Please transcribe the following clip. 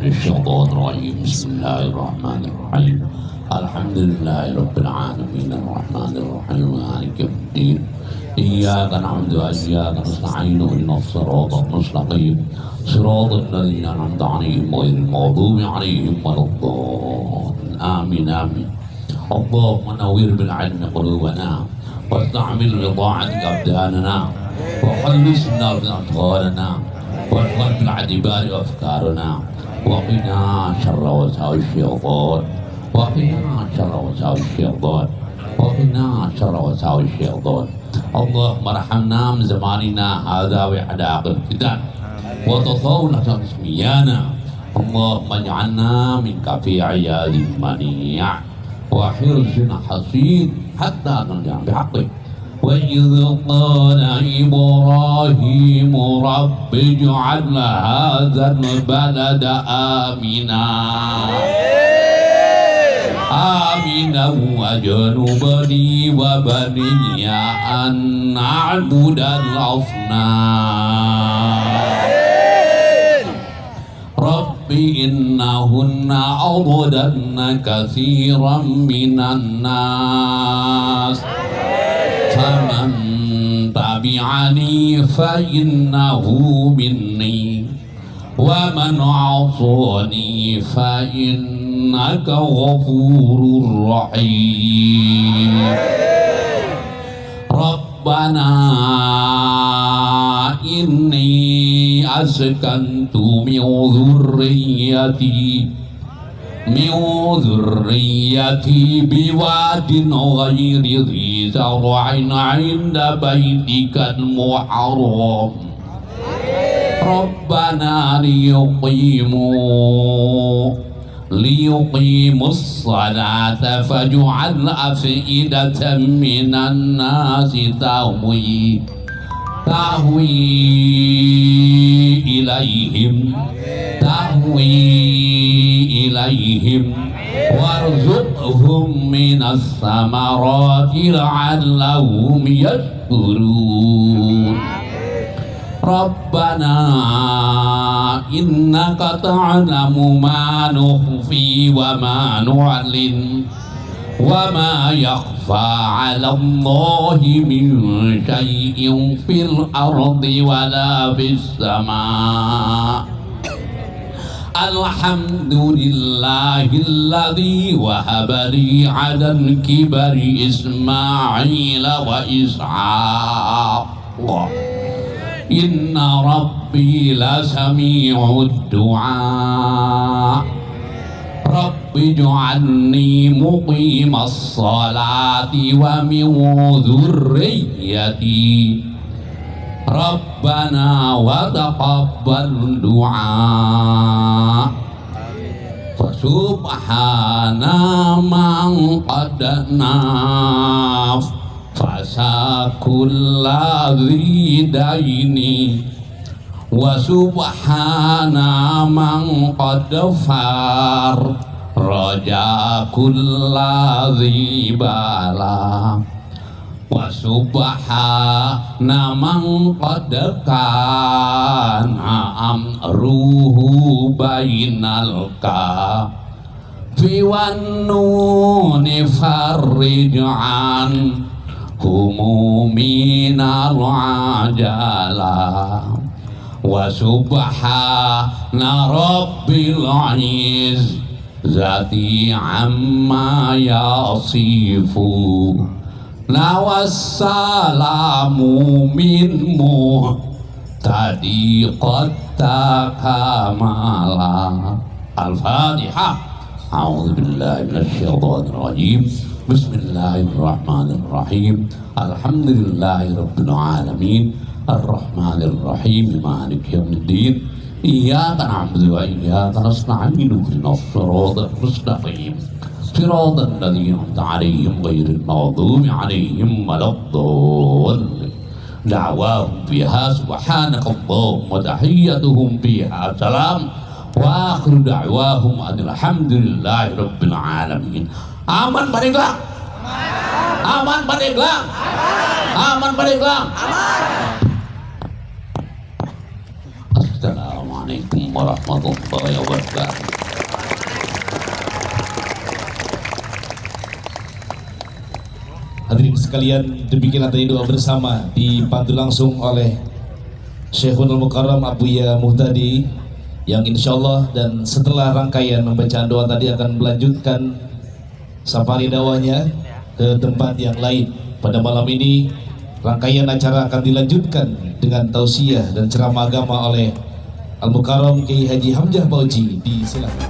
من الشيطان الرجيم. بسم الله الرحمن الرحيم. الحمد لله رب العالمين الرحمن الرحيم مالك يوم الدين. إياك نعبد وإياك نستعين اهدنا الصراط المستقيم صراط الذين أنعمت عليهم غير المغضوب عليهم ولا الضالين. آمين آمين. اللهم نور بالعلم قلوبنا واستعمل بطاعتك أبداننا وخلصنا من أطغالنا وادخل بالعدبار أفكارنا وقنا شر وساوس الشيطان وقنا شر وساوس الشيطان وقنا شر وساوس الشيطان. اللهم ارحمنا من زماننا هذا وحداق الفتن وتطاولة اسميانا. اللهم اجعلنا منك في عياد منيع وحرز حصين حتى نرجع بحقك. وإذ قال إبراهيم رب اجعل هذا البلد آمنا واجنبني وبني أن نعبد الأصنام. رب إنهن أضللن كثيرا من الناس فمن تبعني فإنه مني ومن عصاني فإنك غفور رحيم. ربنا إني أسكنت من ذريتي بواد غير ذي زرع عند بيتك المحرم ربنا ليقيموا الصلاة فاجعل أفئدة من الناس تهوي إليهم وارزقهم من الثمرات لعلهم يشكرون. ربنا إنك تعلم ما نخفي وما نعلن وما يخفى على الله من شيء في الأرض ولا في السماء. الحمد لله الذي وهب لي على الكبر إسماعيل وإسحاق إن ربي لسميع الدعاء. رب اجعلني مقيم الصلاة ومن ذريتي ربنا وتقبل دعاء. فسبحان من قد فسا كل ذي دين وسبحان من قد رجا كل ذي بلا وسبحان من قد كان أمره بين الكاف والنون فرج عن همومنا العجلة وسبحان رب العزة عما يصفون والسلام من مهتدي قد تكملا. الفاتحة. أعوذ بالله من الشيطان الرجيم. بسم الله الرحمن الرحيم. الحمد لله رب العالمين الرحمن الرحيم مالك يوم الدين. إياك نعبد وإياك نستعين اهدنا الصراط المستقيم صراط الذين أنعمت عليهم غير المغضوب عليهم ولا الضالين. دعواهم فيها سبحانك اللهم وتحيتهم فيها سلام وآخر دعواهم أن الحمد لله رب العالمين. Aman Pandeglang? Aman Pandeglang? Aman Pandeglang? Assalamualaikum warahmatullahi wabarakatuh. Hadirin sekalian, demikian tadi doa bersama dipandu langsung oleh Syekhul Mukarram Abuya Muhtadi, yang insyaallah dan setelah rangkaian pembacaan doa tadi akan melanjutkan safari dakwahnya ke tempat yang lain. Pada malam ini rangkaian acara akan dilanjutkan dengan tausiah dan ceramah agama oleh Al-Mukarram Kiai Haji Hamzah Bauji. Disilakan.